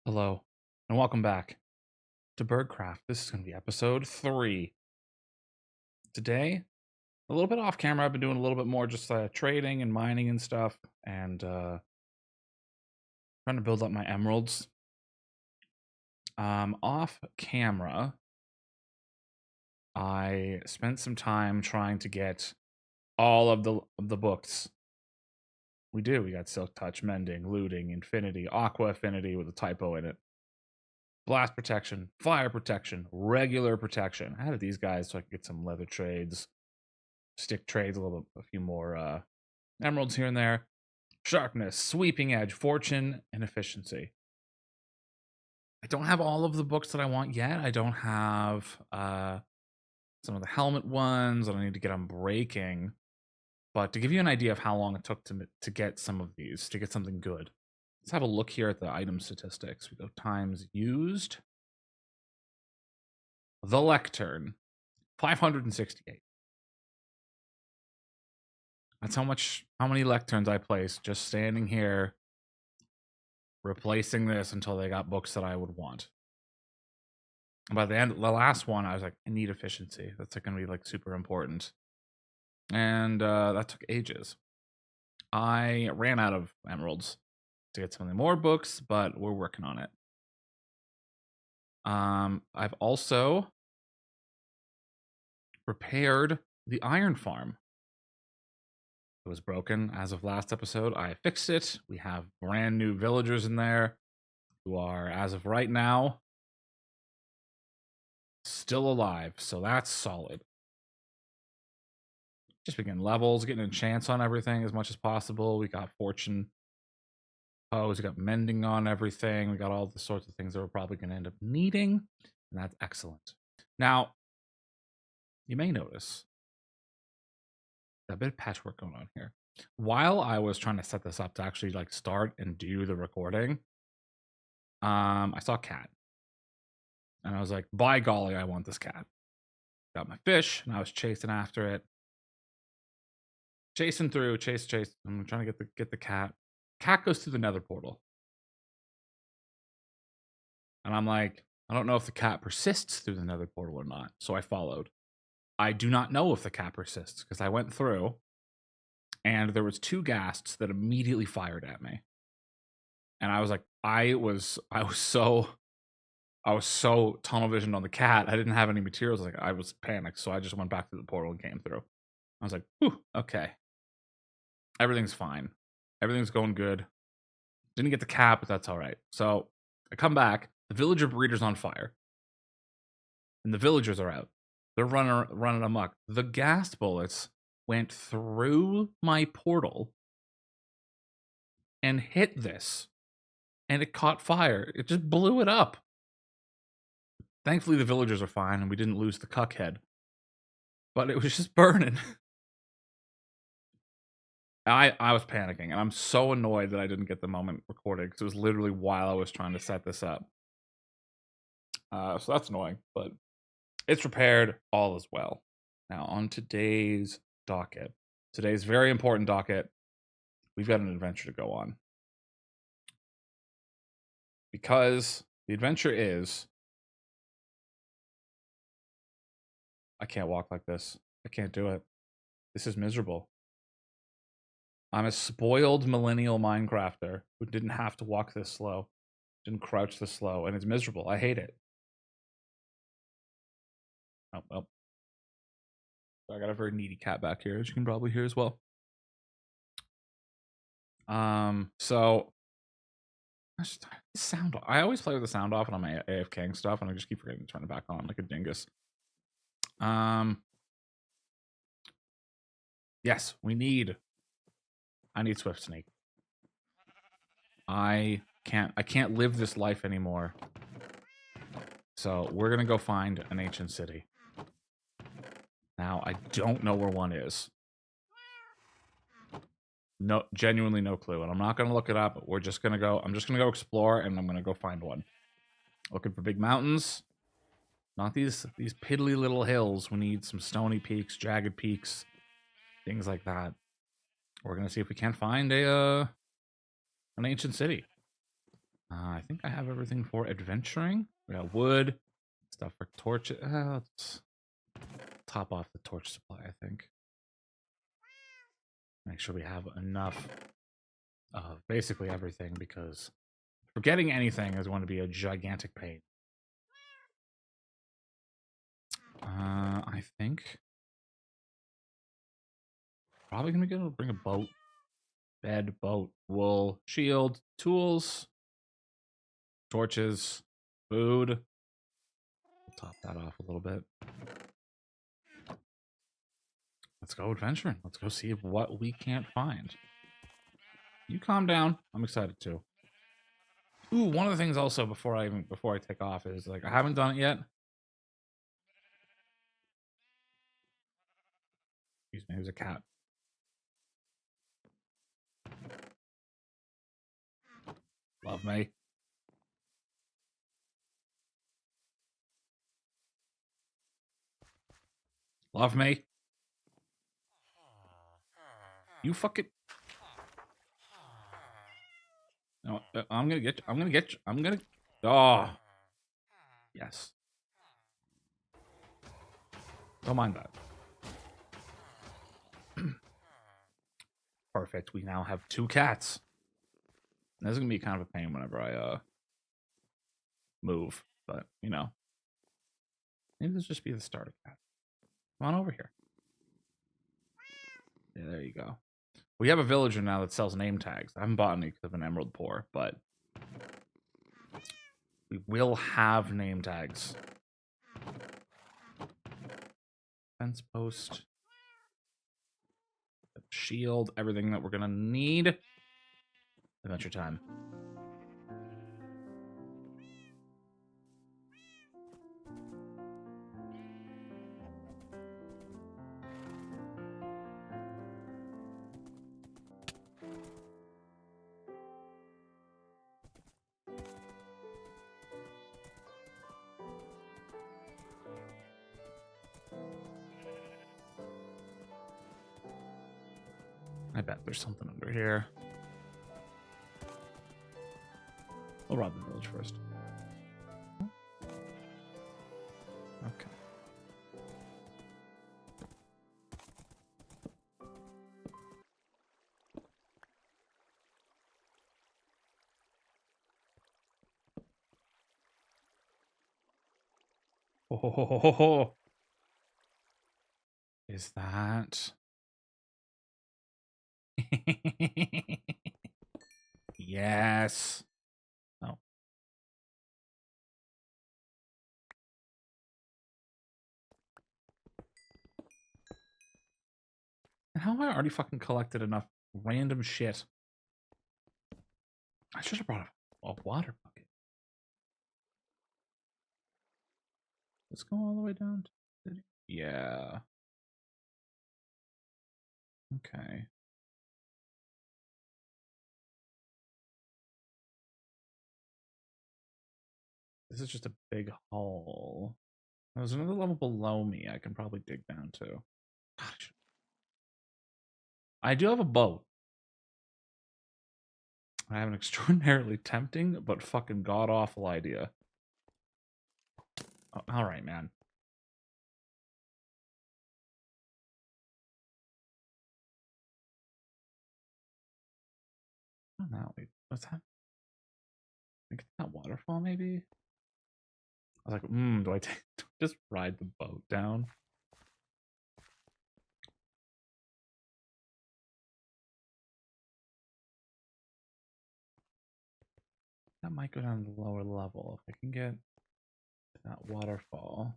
Hello, and welcome back to Burgcraft. This is going to be episode 3. Today, a little bit off camera. I've been doing a little bit more just trading and mining and stuff, and trying to build up my emeralds. Off camera, I spent some time trying to get all of the books. We got Silk Touch, Mending, Looting, Infinity, Aqua Affinity with a typo in it. Blast protection, fire protection, regular protection. I added these guys so I could get some leather trades, stick trades, a few more emeralds here and there. Sharpness, sweeping edge, fortune, and efficiency. I don't have all of the books that I want yet. I don't have some of the helmet ones. I don't need to get them breaking. But to give you an idea of how long it took to get some of these, to get something good, let's have a look here at the item statistics. We go times used. The lectern, 568. That's how many lecterns I placed just standing here, replacing this until they got books that I would want. And by the last one, I was like, I need efficiency. That's going to be like super important. And that took ages. I ran out of emeralds to get some of the more books, but we're working on it. I've also repaired the iron farm. It was broken as of last episode. I fixed it. We have brand new villagers in there who are, as of right now, still alive. So that's solid. Just begin levels, getting a chance on everything as much as possible. We got fortune pose, we got mending on everything. We got all the sorts of things that we're probably going to end up needing. And that's excellent. Now, you may notice a bit of patchwork going on here. While I was trying to set this up to actually like start and do the recording, I saw a cat. And I was like, by golly, I want this cat. Got my fish, and I was chasing after it. Chasing through, chase. I'm trying to get the cat. Cat goes through the nether portal. And I'm like, I don't know if the cat persists through the nether portal or not. So I followed. I do not know if the cat persists because I went through and there was 2 ghasts that immediately fired at me. And I was like, I was so tunnel visioned on the cat. I didn't have any materials. Like I was panicked. So I just went back to the portal and came through. I was like, whew, okay. Everything's fine. Everything's going good. Didn't get the cat, but that's all right. So I come back. The villager breeder's on fire. And the villagers are out. They're running amok. The gas bullets went through my portal and hit this. And it caught fire. It just blew it up. Thankfully, the villagers are fine and we didn't lose the cuckhead. But it was just burning. I was panicking, and I'm so annoyed that I didn't get the moment recorded because it was literally while I was trying to set this up. So that's annoying, but it's repaired. All is well. Now, on today's docket, today's very important docket, we've got an adventure to go on. Because the adventure is... I can't walk like this. I can't do it. This is miserable. I'm a spoiled millennial Minecrafter who didn't have to walk this slow, didn't crouch this slow, and it's miserable. I hate it. Oh, well. I got a very needy cat back here, as you can probably hear as well. So sound. I always play with the sound off, and I'm AFKing stuff, and I just keep forgetting to turn it back on like a dingus. Yes, I need Swift Sneak. I can't live this life anymore. So we're gonna go find an ancient city. Now I don't know where one is. No, genuinely no clue, and I'm not gonna look it up. We're just gonna go. I'm just gonna go explore, and I'm gonna go find one. Looking for big mountains, not these piddly little hills. We need some stony peaks, jagged peaks, things like that. We're gonna see if we can't find an ancient city. I think I have everything for adventuring. We got wood, stuff for torches. Let's top off the torch supply, I think. Make sure we have enough of basically everything, because forgetting anything is going to be a gigantic pain. I think probably gonna be able to bring a boat, bed, boat, wool, shield, tools, torches, food. We'll top that off a little bit. Let's go adventuring. Let's go see what we can't find. You calm down. I'm excited too. Ooh, one of the things also before I take off is, like, I haven't done it yet. Excuse me, there's a cat. Love me. Love me. You fucking. No, I'm gonna get you. I'm gonna get you. I'm gonna. Oh. Yes. Don't mind that. Perfect. We now have 2 cats. This is gonna be kind of a pain whenever I move, but you know, maybe this will just be the starter cat. Come on over here. Yeah, there you go. We have a villager now that sells name tags. I haven't bought any because I've been emerald poor, but we will have name tags. Fence post, shield, everything that we're gonna need. Adventure time. I bet there's something under here. We'll rob the village first. Okay. Oh, is that? Yes. Oh. And how have I already fucking collected enough random shit? I should have brought a water bucket. Let's go all the way down to the city. Yeah. Okay. This is just a big hole. There's another level below me I can probably dig down to. Gosh. I do have a boat. I have an extraordinarily tempting but fucking god-awful idea. Oh, all right, man. Oh, no, wait. What's that? Like that waterfall, maybe? I was like, do I just ride the boat down? That might go down to the lower level. If I can get to that waterfall.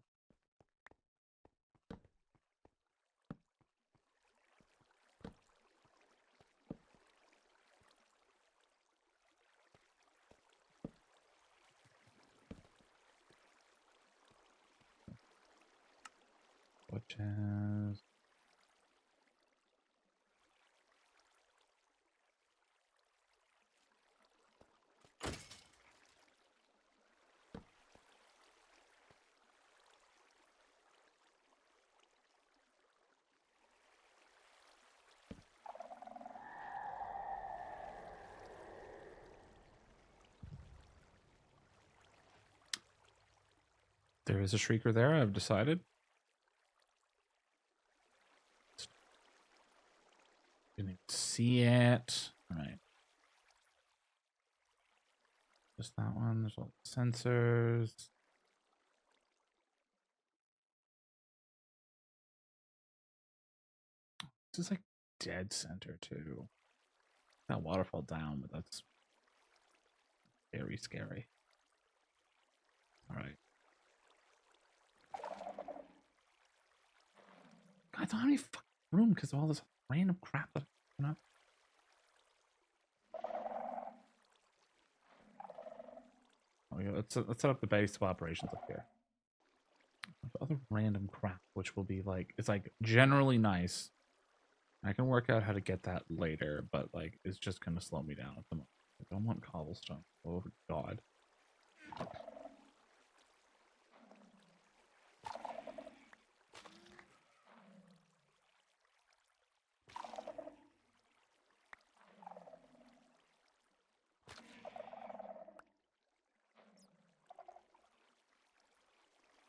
Which is... There is a shrieker there, I've decided. Didn't even see it. Alright. Just that one. There's all the sensors. This is like dead center too. That waterfall down, but that's very scary. Alright. I don't have any fucking room because of all this random crap that I'm up. Let's set up the base of operations up here. Other random crap, which will be like, it's like generally nice. I can work out how to get that later, but like it's just gonna slow me down at the moment. I don't want cobblestone. Oh god.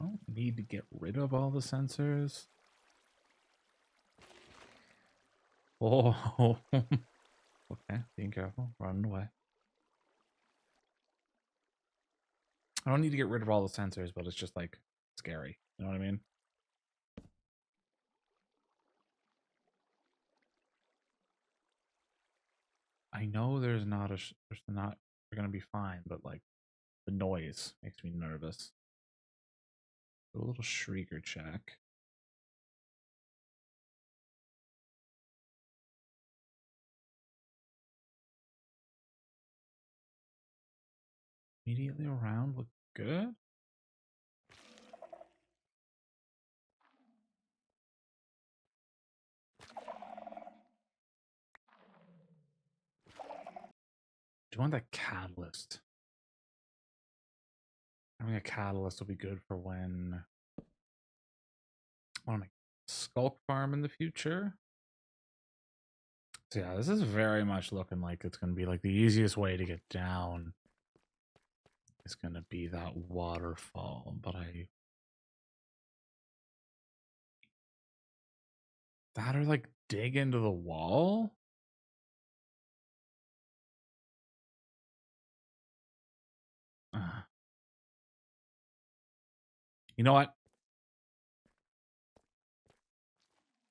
I don't need to get rid of all the sensors. Oh, okay, being careful, running away. I don't need to get rid of all the sensors, but it's just like scary. You know what I mean? I know there's not they're gonna be fine, but like the noise makes me nervous. Do a little shrieker check. Immediately around look good. Do you want that catalyst? Having a catalyst will be good for when I want to make a skulk farm in the future. So yeah, this is very much looking like it's going to be like the easiest way to get down. It's going to be that waterfall, but that or like dig into the wall. You know what?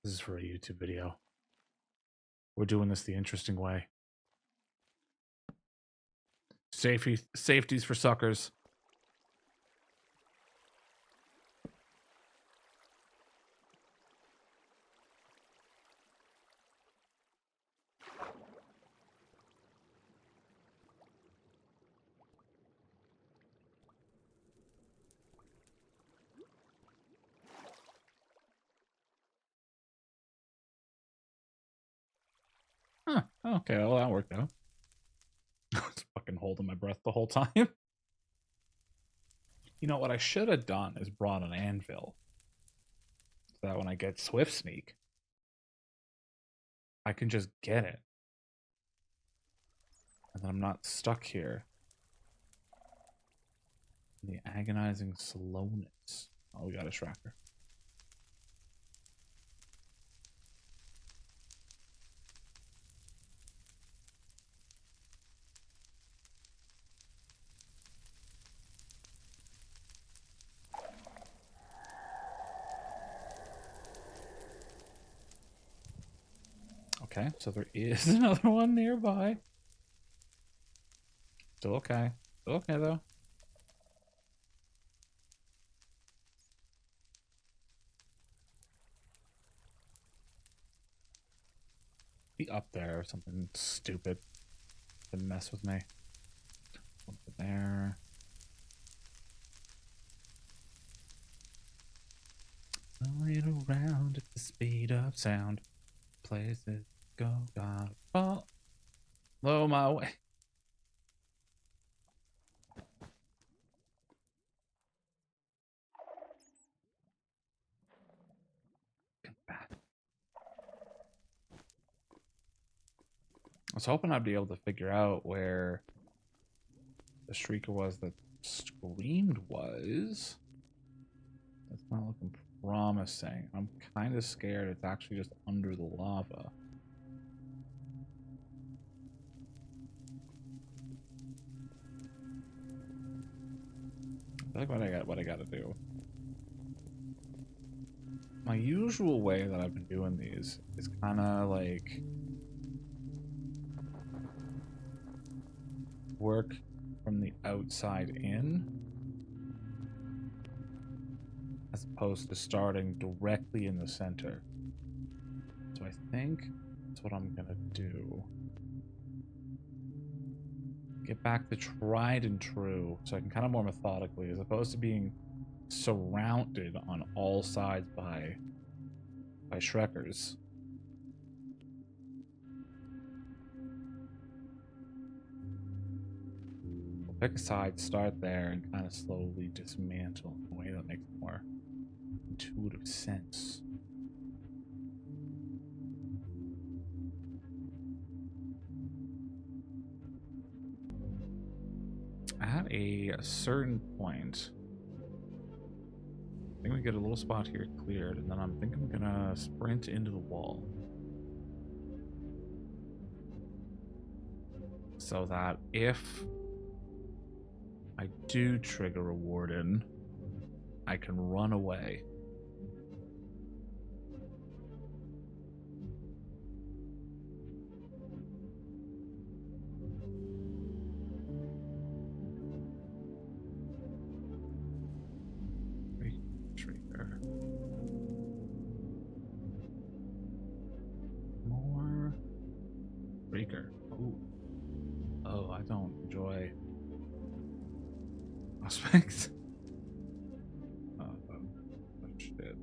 This is for a YouTube video. We're doing this the interesting way. Safeties for suckers. Huh. Okay, well that worked out. I was fucking holding my breath the whole time. You know what I should have done is brought an anvil. So that when I get Swift Sneak, I can just get it. And then I'm not stuck here. The agonizing slowness. Oh, we got a tracker. Okay, so there is another one nearby. Still okay. Still okay, though. Be up there or something stupid to mess with me. Over there. Rolling around at the speed of sound. Places go, gotta fall. Blow my way. I was hoping I'd be able to figure out where the shrieker was that screamed was. Not looking promising. I'm kind of scared it's actually just under the lava. I feel like what I gotta do. My usual way that I've been doing these is kind of like work from the outside in, as opposed to starting directly in the center. So I think that's what I'm gonna do. Get back to tried and true, so I can kind of more methodically, as opposed to being surrounded on all sides by Shrekkers. We'll pick a side, start there, and kind of slowly dismantle in a way that makes more intuitive sense. At a certain point, I think we get a little spot here cleared, and then I think I'm gonna sprint into the wall. So that if I do trigger a warden, I can run away. Trigger. More Breaker. Oh, I don't enjoy prospects. Oh, shit.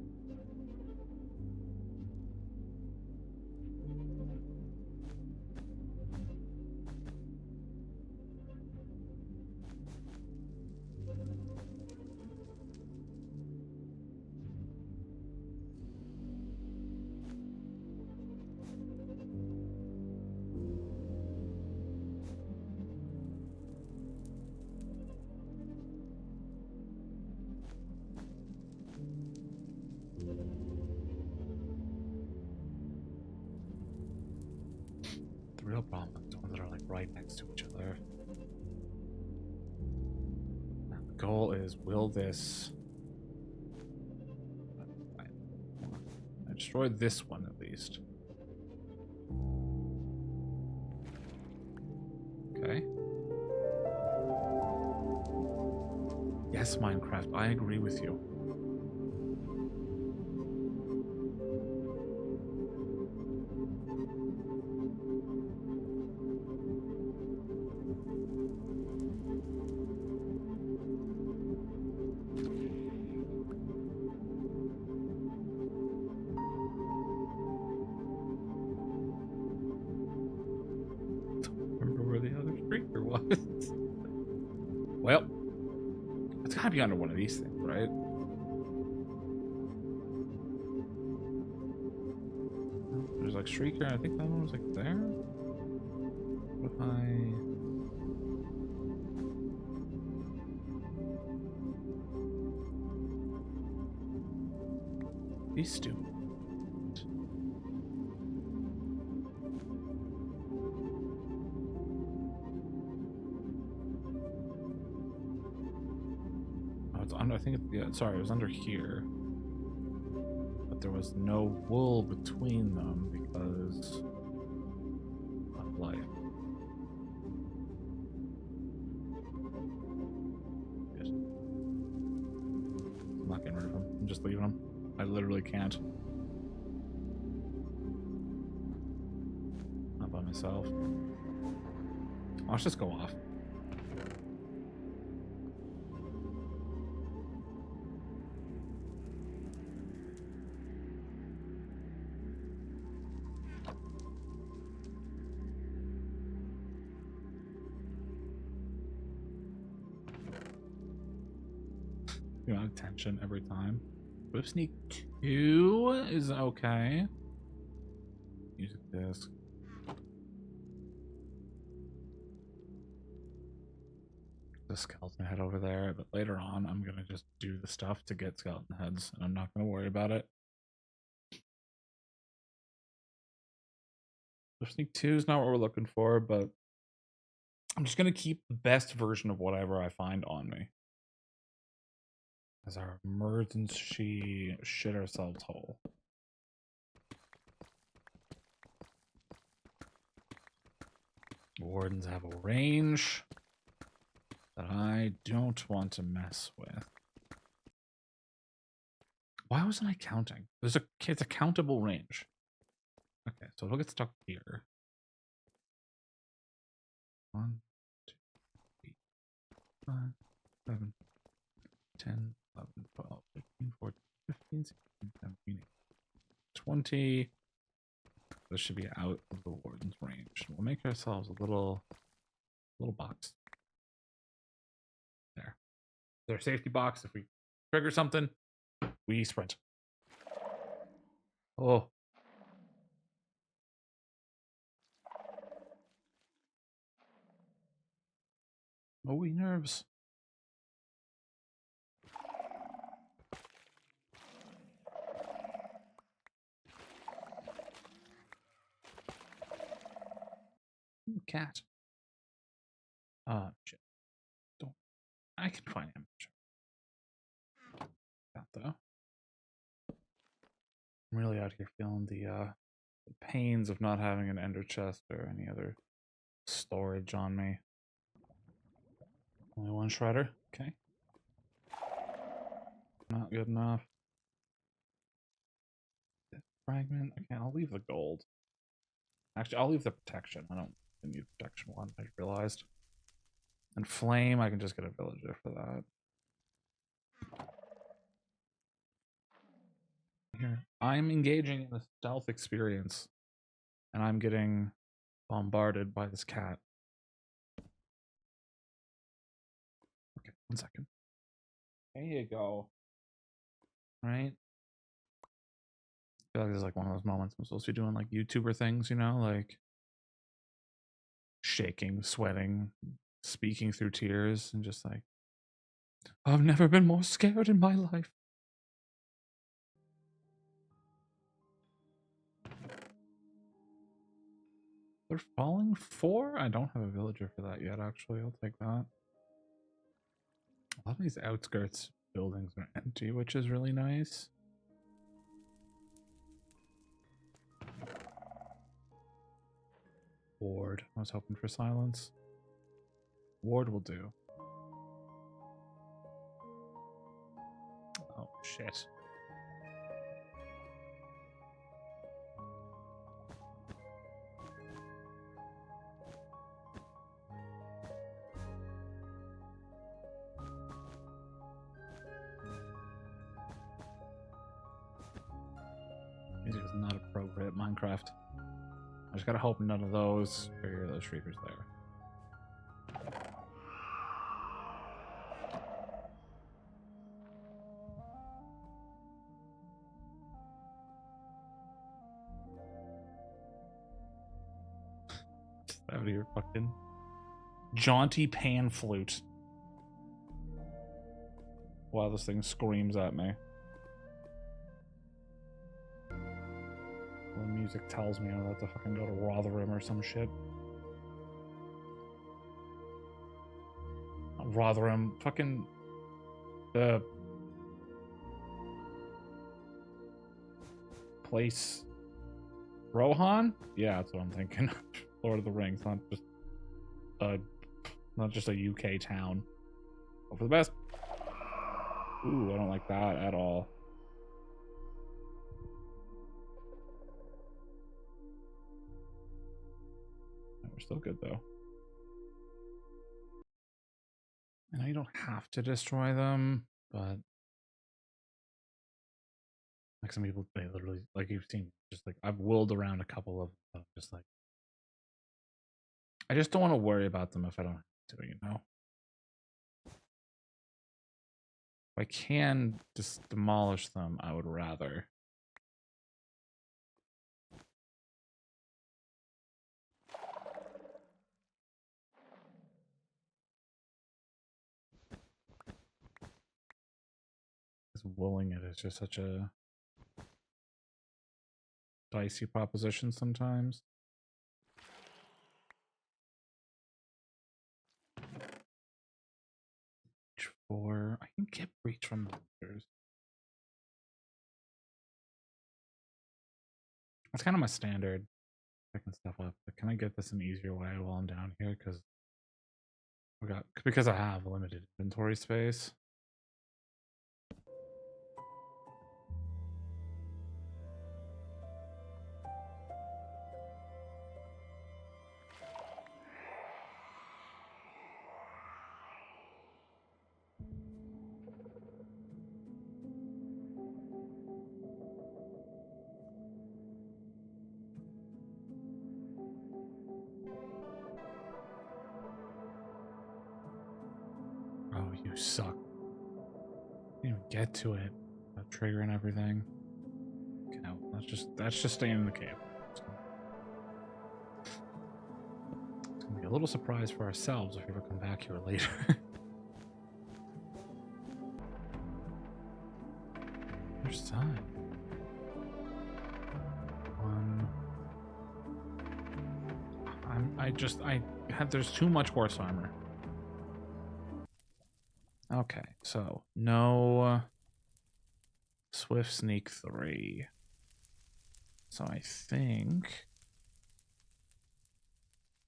The real problem is the ones that are like right next to each other. Now, the goal is, will this... I destroyed this one at least. Okay. Yes, Minecraft, I agree with you. Well, it's gotta be under one of these things, right? There's like Shrieker, I think that one was like there. What if these two. I think it's, yeah, sorry, it was under here. But there was no wool between them because of life. Good. I'm not getting rid of them. I'm just leaving them. I literally can't. Not by myself. Let's just go off. You know, attention every time. What if sneak 2 is okay? Music disc. The a skeleton head over there, but later on I'm gonna just do the stuff to get skeleton heads, and I'm not gonna worry about it. So sneak 2 is not what we're looking for, but I'm just gonna keep the best version of whatever I find on me as our emergency shit ourselves hole. Wardens have a range that I don't want to mess with. Why wasn't I counting? It's a countable range. Okay, so we'll get stuck here. 1, 2, 3, 5, 7, 10, 11, 12, 13, 14, 15, 16, 17, 20. This should be out of the warden's range. We'll make ourselves a little box. There. Their safety box. If we trigger something, we sprint. Oh. Oh, we nerves. Ooh, cat. Shit. Don't. I can find him. Sure. That though. I'm really out here feeling the pains of not having an ender chest or any other storage on me. Only one shredder. Okay. Not good enough. Fragment. Okay, I'll leave the gold. Actually, I'll leave the protection. I don't need protection one, I realized. And flame, I can just get a villager for that. Here. I'm engaging in a stealth experience. And I'm getting bombarded by this cat. Okay, 1 second. There you go. Right? I feel like this is like one of those moments I'm supposed to be doing like YouTuber things, you know, like shaking, sweating, speaking through tears, and just like, I've never been more scared in my life. They're falling 4? I don't have a villager for that yet, actually. I'll take that. A lot of these outskirts buildings are empty, which is really nice. Ward. I was hoping for silence. Ward will do. Oh, shit. Music is not appropriate at Minecraft. I just gotta hope none of those trigger those shriekers there. Out of your fucking jaunty pan flute. While this thing screams at me. The music tells me I'm about to fucking go to Rotherham or some shit. Not Rotherham, fucking the place. Rohan? Yeah, that's what I'm thinking. Lord of the Rings, not just a UK town. Hope for the best. Ooh, I don't like that at all. We're still good though. I know you don't have to destroy them, but like some people, they literally, like you've seen, just like I've whirled around a couple of them, just like I just don't want to worry about them if I don't have to, you know. If I can just demolish them, I would rather. Because wooling it is just such a dicey proposition sometimes. Reach 4. I can get breach from the others. That's kind of my standard. Picking stuff up. But can I get this an easier way while I'm down here? Because I have limited inventory space. Oh, you suck. Didn't even get to it. That trigger and everything. Okay, no, that's just staying in the cave. It's gonna be a little surprise for ourselves if we ever come back here later. There's time. There's too much horse armor. Okay, so no swift sneak 3. So I think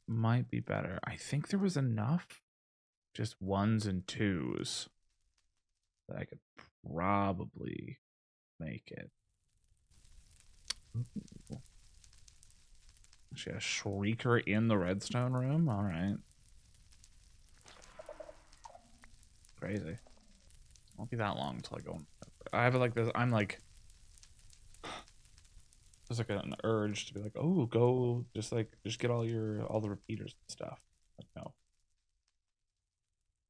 might be better. I think there was enough just 1s and 2s that I could probably make it. Ooh. She has Shrieker in the redstone room. All right. Crazy. Won't be that long until I go. I have like this. I'm like, there's like an urge to be like, oh, go, just get all the repeaters and stuff. But no,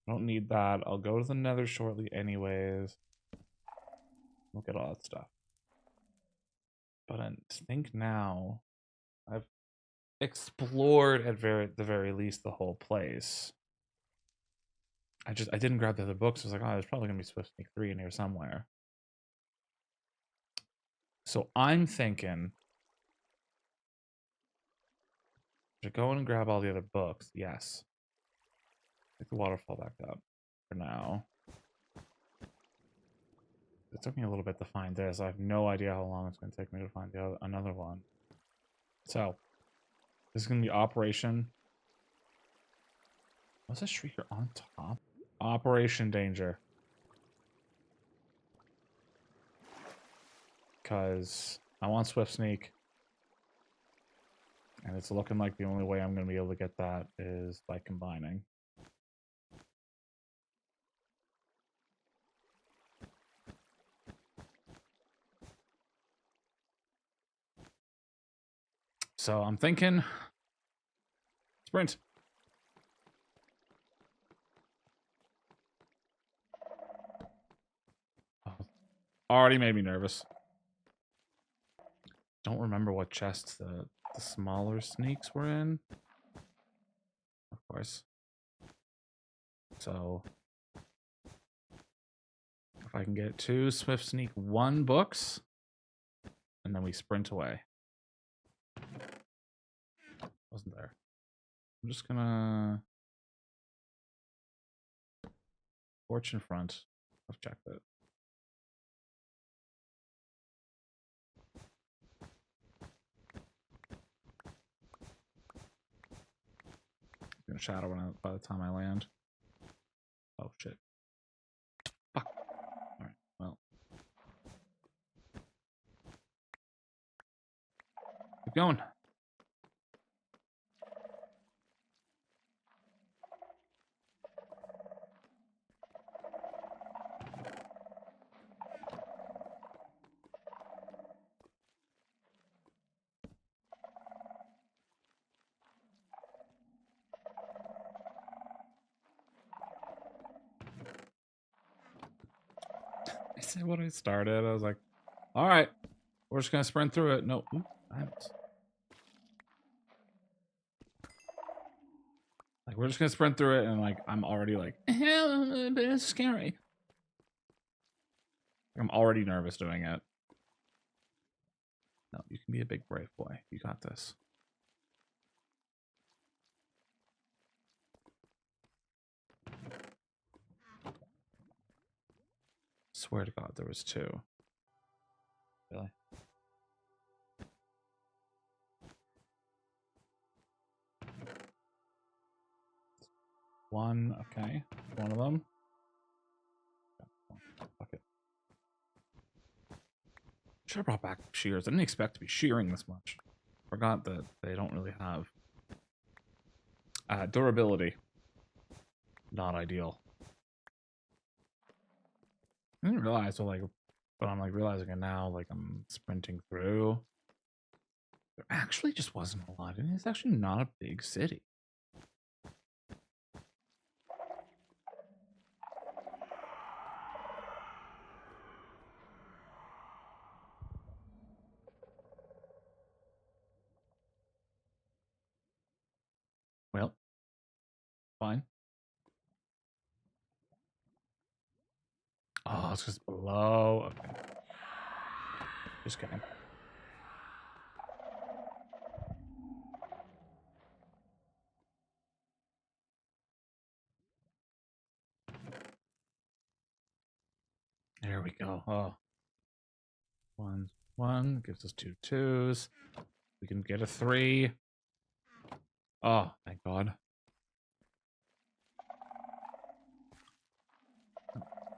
I don't need that. I'll go to the Nether shortly, anyways. We'll get all that stuff. But I think now I've explored at the very least the whole place. I didn't grab the other books. I was like, oh, there's probably gonna be Swift Sneak 3 in here somewhere. So I'm thinking to go and grab all the other books. Yes. Take the waterfall back up for now. It took me a little bit to find this. I have no idea how long it's going to take me to find another one. So this is going to be Operation. Was that Shrieker on top? Operation Danger. Because I want Swift Sneak. And it's looking like the only way I'm going to be able to get that is by combining. So I'm thinking sprint. Oh, already made me nervous. Don't remember what chests the smaller sneaks were in. Of course. So if I can get 2 Swift Sneak 1 books, and then we sprint away. Wasn't there? I'm just gonna torch in front. I've checked it. It's gonna shadow run out by the time I land. Oh shit. Fuck. Alright, well. Keep going. I said when I started, I was like, all right, we're just gonna sprint through it. No, ooh, like we're just gonna sprint through it, and like I'm already like, it's scary. I'm already nervous doing it. No, you can be a big brave boy. You got this. Swear to God, there was 2. Really? One, okay. One of them. Fuck it. Should have brought back shears. I didn't expect to be shearing this much. Forgot that they don't really have durability. Not ideal. I didn't realize, so like, but I'm like realizing it now, like I'm sprinting through. There actually just wasn't a lot. And it's actually not a big city. Well, fine. Oh, it's just below. Okay. Just kidding. There we go. Oh. 1 gives us 2 2s. We can get a 3. Oh, thank God.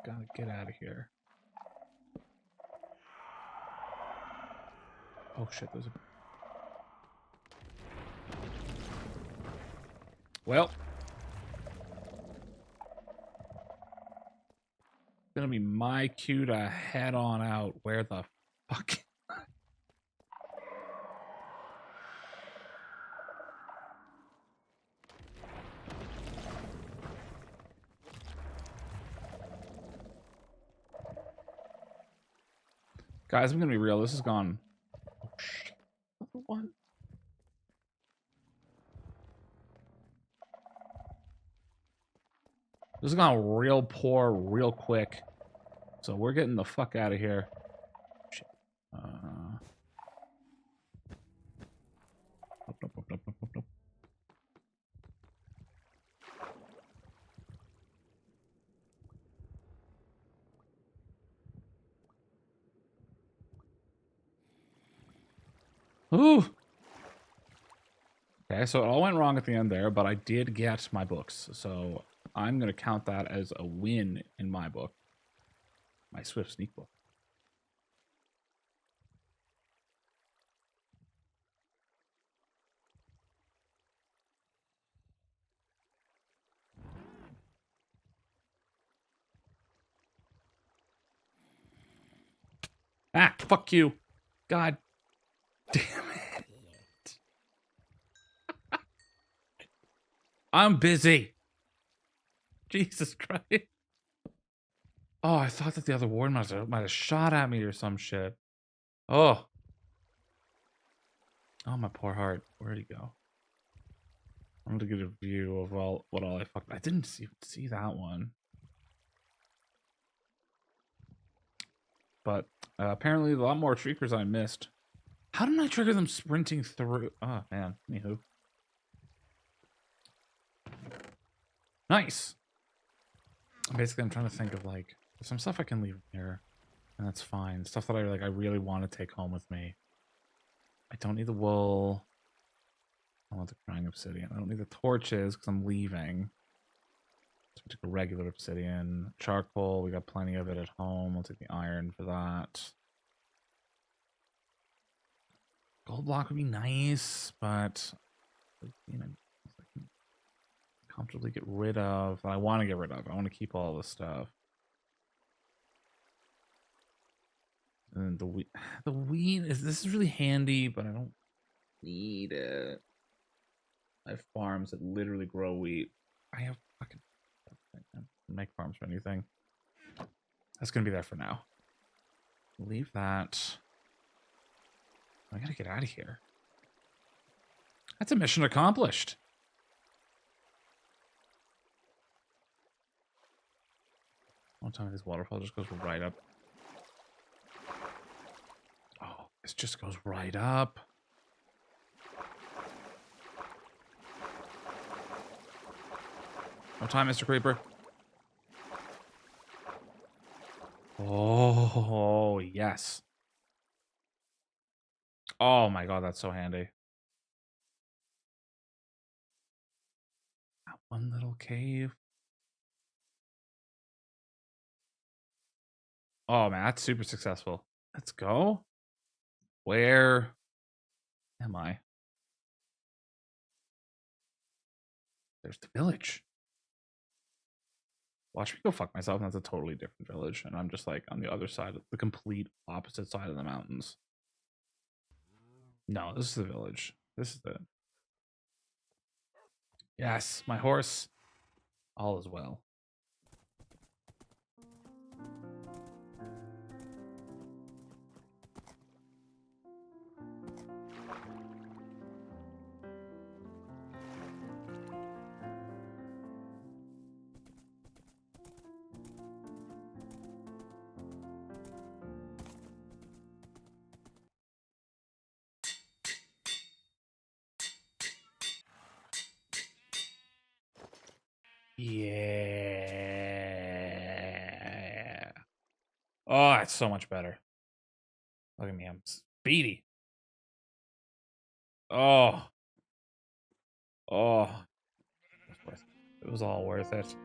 Gotta get out of here. Oh shit, there's a... Well. It's gonna be my cue to head on out. Where the fuck? Guys, I'm gonna be real. This is gone. Oh shit. Another one. This has gone real poor, real quick. So we're getting the fuck out of here. Shit. Nope. Ooh. Okay, so it all went wrong at the end there, but I did get my books. So I'm going to count that as a win in my book. My Swift Sneak book. Ah, fuck you. God damn it. I'm busy. Jesus Christ. Oh, I thought that the other warden might have shot at me or some shit. Oh. Oh, my poor heart. Where'd he go? I'm gonna get a view of what all I fucked. I didn't see that one. But apparently a lot more shriekers I missed. How didn't I trigger them sprinting through? Oh, man. Anywho. Nice. Basically, I'm trying to think of, like, some stuff I can leave here. And that's fine. Stuff that I really want to take home with me. I don't need the wool. I want the crying obsidian. I don't need the torches because I'm leaving. So we took a regular obsidian. Charcoal, we got plenty of it at home. I'll take the iron for that. Gold block would be nice, but you know, I can comfortably get rid of. I want to get rid of. I want to keep all this stuff. And the wheat this is really handy, but I don't need it. I have farms that literally grow wheat. I have fucking make farms for anything. That's gonna be there for now. Leave that. I gotta get out of here. That's a mission accomplished. One time this waterfall just goes right up. This just goes right up. No time, Mr. Creeper. Oh, yes. Oh my god, that's so handy. That one little cave. Oh man, that's super successful. Let's go. Where am I? There's the village. Watch me go fuck myself, and that's a totally different village. And I'm just like on the other side, the complete opposite side of the mountains. No, this is the village. This is the. Yes, my horse. All is well. Yeah. Oh, it's so much better. Look at me, I'm speedy. Oh. Oh. It was all worth it.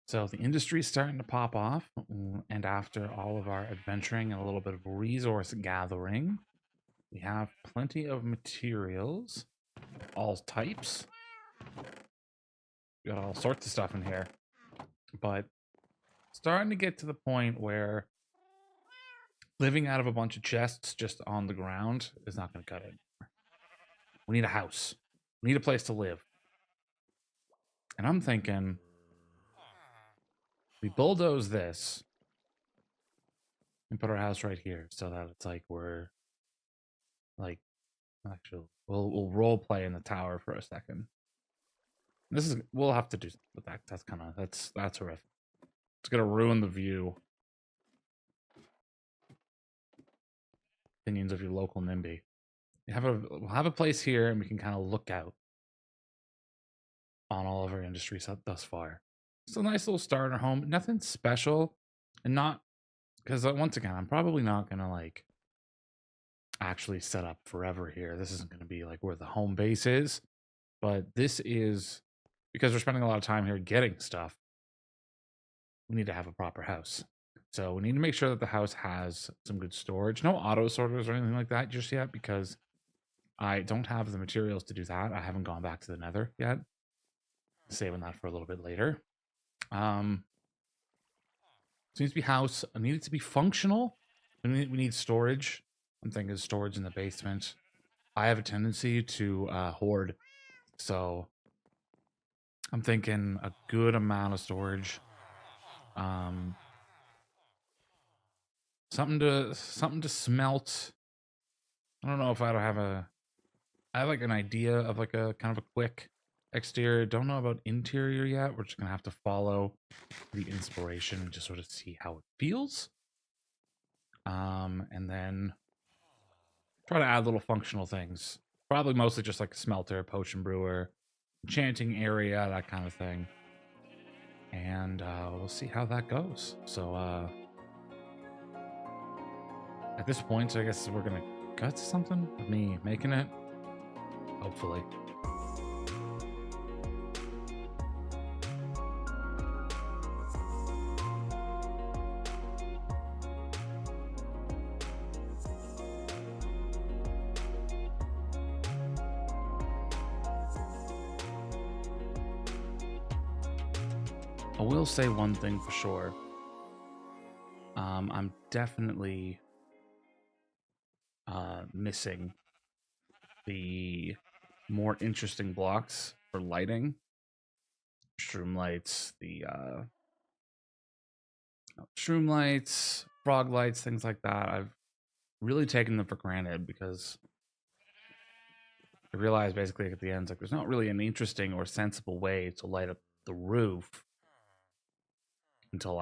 So the industry is starting to pop off, and after all of our adventuring and a little bit of resource gathering, we have plenty of materials, all types. We got all sorts of stuff in here, but starting to get to the point where living out of a bunch of chests just on the ground is not going to cut it. We need a house. We need a place to live. And I'm thinking we bulldoze this and put our house right here so that it's like we're like actually we'll role play in the tower for a second. This is we'll have to do something with that. That's kind of that's horrific. It's gonna ruin the view. Opinions of your local NIMBY. We'll have a place here and we can kind of look out on all of our industries thus far. It's a nice little starter home. Nothing special, and not because once again, I'm probably not gonna like actually set up forever here. This isn't gonna be like where the home base is, but this is because we're spending a lot of time here getting stuff. We need to have a proper house. So we need to make sure that the house has some good storage. No auto sorters or anything like that just yet because I don't have the materials to do that. I haven't gone back to the nether yet. Saving that for a little bit later. Seems to be house. I need it to be functional. We need storage. I'm thinking storage in the basement. I have a tendency to hoard. So I'm thinking a good amount of storage. Something to smelt I don't know if I have I have like an idea of like a kind of a quick exterior. Don't know about interior yet. We're just gonna have to follow the inspiration and just sort of see how it feels. And then try to add little functional things. Probably mostly just like a smelter, potion brewer, enchanting area, that kind of thing. And we'll see how that goes. So at this point, I guess we're gonna cut to something with me making it. Hopefully. I will say one thing for sure. I'm definitely missing the more interesting blocks for lighting. Shroom lights, the shroom lights, frog lights, things like that. I've really taken them for granted because I realized basically at the end, like there's not really an interesting or sensible way to light up the roof until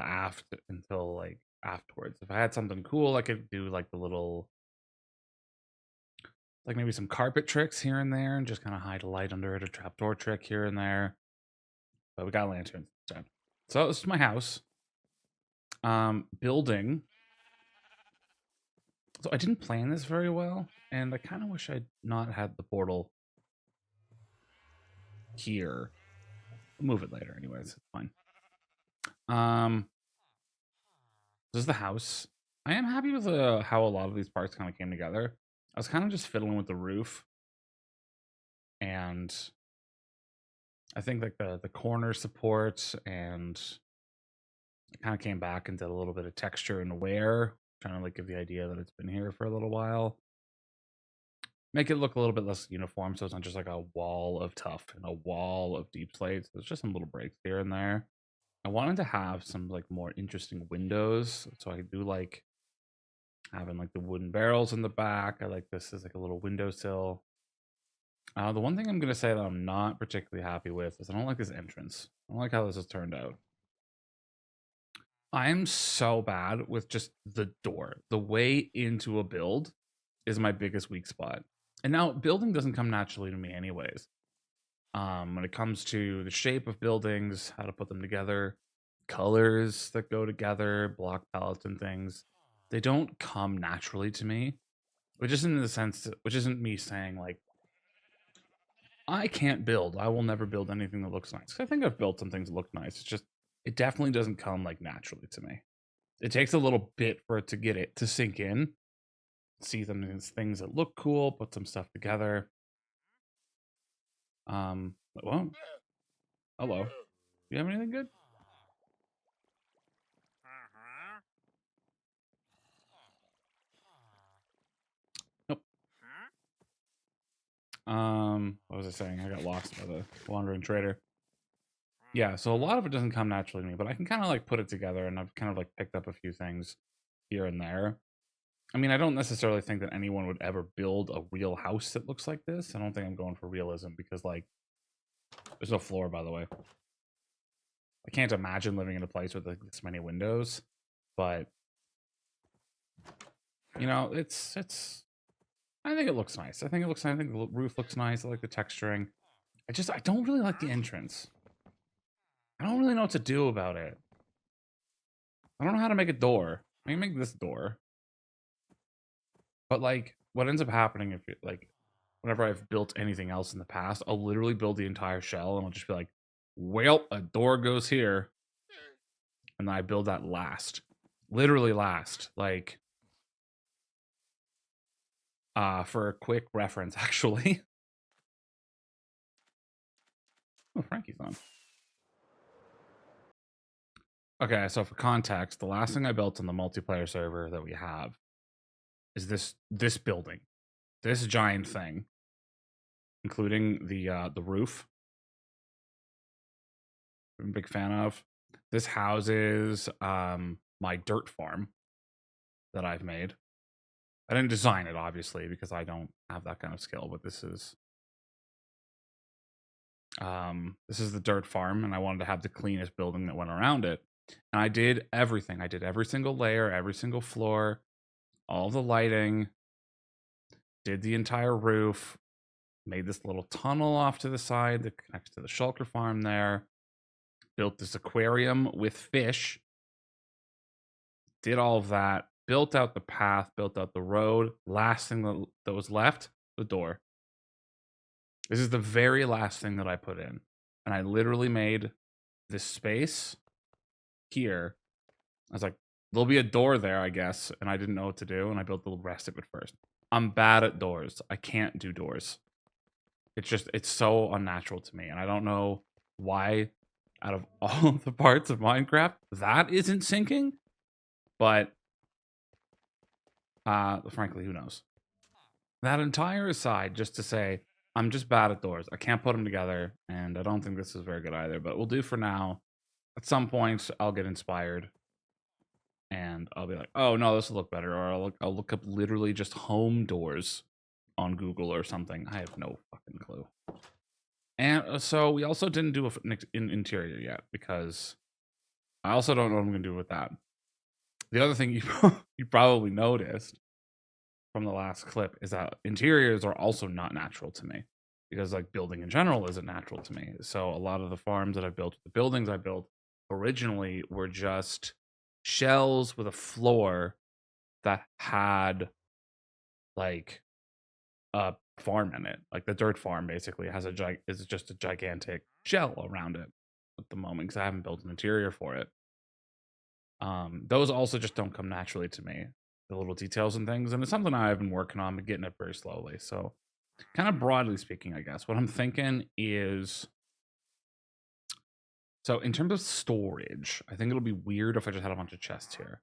like afterwards. If I had something cool, I could do like the little like maybe some carpet tricks here and there and just kind of hide a light under it, a trapdoor trick here and there. But we got lanterns instead. So this is my house. Building. So I didn't plan this very well, and I kind of wish I'd not had the portal here. We'll move it later, anyways. It's fine. This is the house. I am happy with how a lot of these parts kind of came together. I was kind of just fiddling with the roof, and I think like the corner support, and it kind of came back and did a little bit of texture and wear, trying to like give the idea that it's been here for a little while. Make it look a little bit less uniform, so it's not just like a wall of tough and a wall of deep slates. There's just some little breaks here and there. I wanted to have some like more interesting windows, so I do like having like the wooden barrels in the back. I like this as like a little windowsill. The one thing I'm gonna say that I'm not particularly happy with is I don't like this entrance. I don't like how this has turned out. I'm so bad with just the door. The way into a build is my biggest weak spot. And now building doesn't come naturally to me anyways. When it comes to the shape of buildings, how to put them together, colors that go together, block palettes and things, they don't come naturally to me. Which isn't in the sense, which isn't me saying like I can't build. I will never build anything that looks nice. I think I've built some things that look nice. It's just it definitely doesn't come like naturally to me. It takes a little bit for it to get it to sink in. See them as things that look cool, put some stuff together. Well, hello. Do you have anything good? Nope. What was I saying? I got lost by the wandering trader. Yeah, so a lot of it doesn't come naturally to me, but I can kind of like put it together, and I've kind of like picked up a few things here and there. I mean, I don't necessarily think that anyone would ever build a real house that looks like this. I don't think I'm going for realism because, like, there's no floor, by the way. I can't imagine living in a place with like this many windows, but you know, it's. I think it looks nice. I think it looks. I think the roof looks nice. I like the texturing. I don't really like the entrance. I don't really know what to do about it. I don't know how to make a door. I can make this door, but like, what ends up happening if it like, whenever I've built anything else in the past, I'll literally build the entire shell and I'll just be like, well, a door goes here, and then I build that last, literally last. Like, for a quick reference, actually. Oh, Frankie's on. Okay, so for context, the last thing I built on the multiplayer server that we have is this building, this giant thing, including the roof. I'm a big fan of. This houses my dirt farm that I've made. I didn't design it, obviously, because I don't have that kind of skill, but this is the dirt farm, and I wanted to have the cleanest building that went around it. And I did everything. I did every single layer, every single floor, all the lighting, did the entire roof, made this little tunnel off to the side that connects to the shulker farm there, built this aquarium with fish, did all of that, built out the path, built out the road. Last thing that was left, the door. This is the very last thing that I put in. And I literally made this space here. I was like, there'll be a door there, I guess. And I didn't know what to do. And I built the rest of it first. I'm bad at doors. I can't do doors. It's so unnatural to me. And I don't know why out of all of the parts of Minecraft that isn't sinking. But frankly, who knows? That entire aside, just to say, I'm just bad at doors. I can't put them together, and I don't think this is very good either, but we'll do for now. At some point, I'll get inspired, and I'll be like, oh, no, this will look better, or I'll look up literally just home doors on Google or something. I have no fucking clue. And so we also didn't do an interior yet, because I also don't know what I'm going to do with that. The other thing you probably noticed from the last clip is that interiors are also not natural to me, because like building in general isn't natural to me. So a lot of the farms that I built, the buildings I built originally were just shells with a floor that had like a farm in it. Like the dirt farm basically has is just a gigantic shell around it at the moment, because I haven't built an interior for it. Those also just don't come naturally to me, the little details and things, and it's something I've been working on, but getting it very slowly. So kind of broadly speaking, I guess what I'm thinking is, so in terms of storage, I think it'll be weird if I just had a bunch of chests here.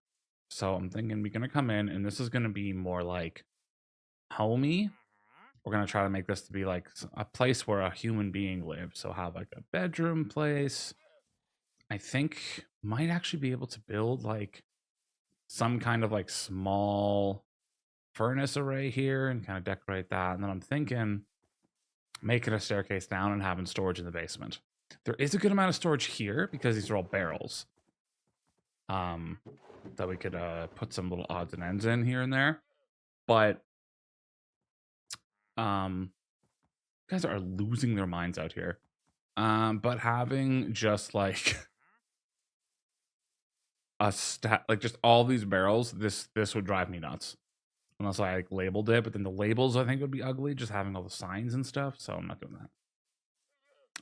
So I'm thinking we're gonna come in, and this is gonna be more like homey. We're gonna try to make this to be like a place where a human being lives. So have like a bedroom place. I think might actually be able to build like some kind of like small furnace array here and kind of decorate that. And then I'm thinking making a staircase down and having storage in the basement. There is a good amount of storage here because these are all barrels. That we could put some little odds and ends in here and there. But guys are losing their minds out here. But having just like like just all these barrels, this would drive me nuts. Unless I like labeled it, but then the labels I think would be ugly, just having all the signs and stuff. So I'm not doing that.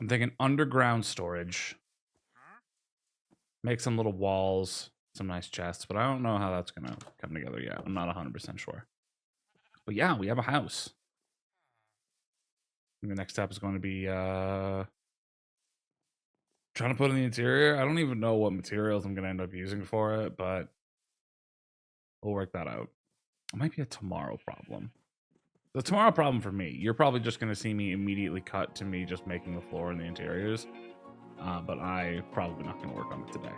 I'm thinking underground storage. Make some little walls, some nice chests, but I don't know how that's gonna come together yet. I'm not 100% sure. But yeah, we have a house. And the next step is going to be trying to put in the interior. I don't even know what materials I'm gonna end up using for it, but we'll work that out. It might be a tomorrow problem. The tomorrow problem for me, you're probably just going to see me immediately cut to me just making the floor and the interiors. But I probably not going to work on it today.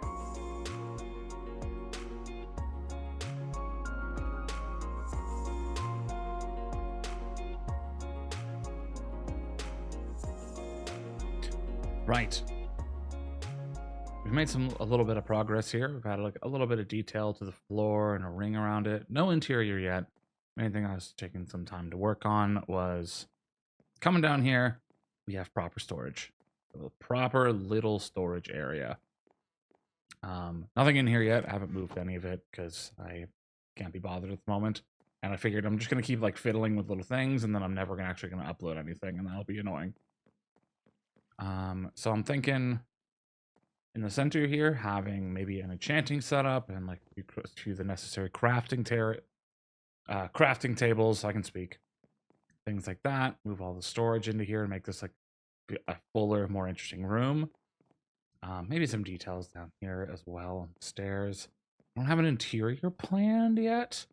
Right. We've made a little bit of progress here. We've had like a little bit of detail to the floor and a ring around it. No interior yet. Main thing I was taking some time to work on was coming down here. We have proper storage, a proper little storage area. Nothing in here yet. I haven't moved any of it because I can't be bothered at the moment. And I figured I'm just going to keep like fiddling with little things, and then I'm never actually going to upload anything, and that'll be annoying. So I'm thinking in the center here, having maybe an enchanting setup and like to the necessary crafting tables, so I can speak. Things like that. Move all the storage into here and make this like a fuller, more interesting room. Maybe some details down here as well on the stairs. I don't have an interior planned yet.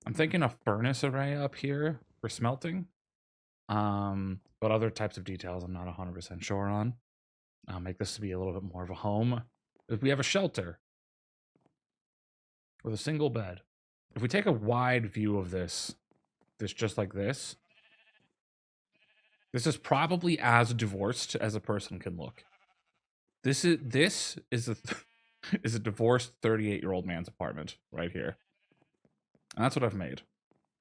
I'm thinking a furnace array up here for smelting. But other types of details I'm not 100% sure on. Make this to be a little bit more of a home. If we have a shelter with a single bed, if we take a wide view of this just like this is probably as divorced as a person can look. This is a is a divorced 38-year-old man's apartment right here. And that's what I've made.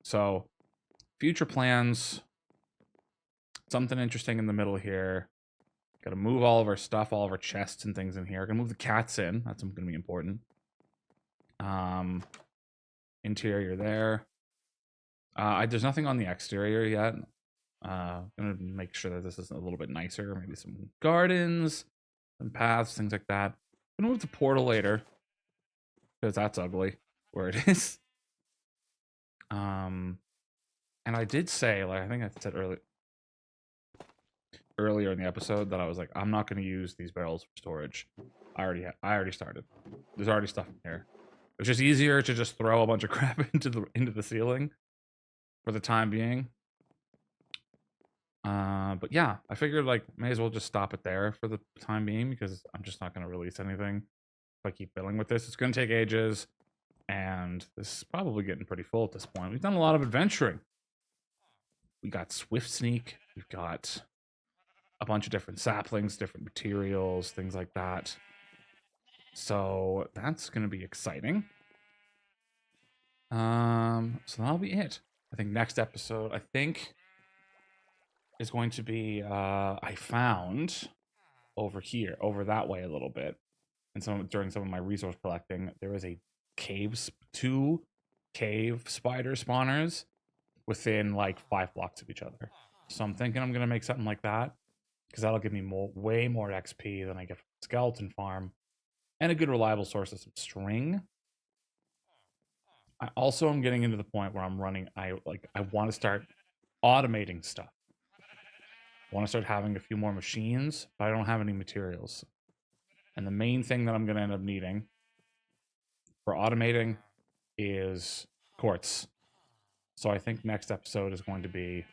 So, future plans, something interesting in the middle here. Got to move all of our stuff, all of our chests and things in here. Gonna move the cats in. That's going to be important. Interior there. There's nothing on the exterior yet. Gonna make sure that this is a little bit nicer. Maybe some gardens, some paths, things like that. Gonna move the portal later because that's ugly where it is. And I did say, like, I think I said earlier in the episode that I was like, I'm not going to use these barrels for storage. I already started. There's already stuff in here. It's just easier to just throw a bunch of crap into the ceiling for the time being. But yeah, I figured like may as well just stop it there for the time being because I'm just not going to release anything if I keep building with this. It's going to take ages, and this is probably getting pretty full at this point. We've done a lot of adventuring. We got Swift Sneak. We've got a bunch of different saplings, different materials, things like that. So that's going to be exciting. So that'll be it. I think next episode, is going to be I found over here, over that way a little bit, and during some of my resource collecting, there was two cave spider spawners within like 5 blocks of each other. So I'm thinking I'm gonna make something like that because that'll give me way more XP than I get from the skeleton farm, and a good reliable source of some string. I also am getting into the point where I'm running. I want to start automating stuff. I want to start having a few more machines, but I don't have any materials. And the main thing that I'm going to end up needing for automating is quartz. So I think next episode is going to be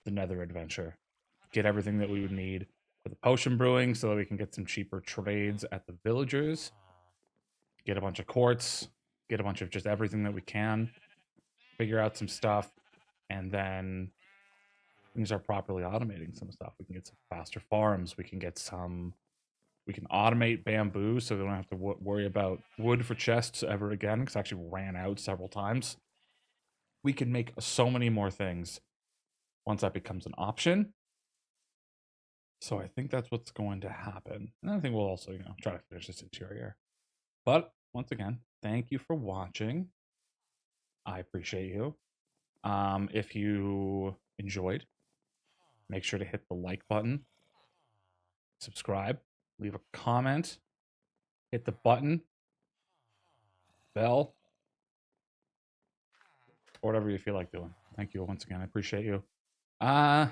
the Nether adventure. Get everything that we would need for the potion brewing so that we can get some cheaper trades at the villagers. Get a bunch of quartz. Get a bunch of just everything that we can. Figure out some stuff. And then we can start properly automating some stuff. We can get some faster farms. We can automate bamboo so we don't have to worry about wood for chests ever again, because I actually ran out several times. We can make so many more things once that becomes an option. So I think that's what's going to happen. And I think we'll also, try to finish this interior. But once again, thank you for watching. I appreciate you. If you enjoyed, make sure to hit the like button, subscribe, leave a comment, hit the button, bell, or whatever you feel like doing. Thank you once again. I appreciate you. Bye.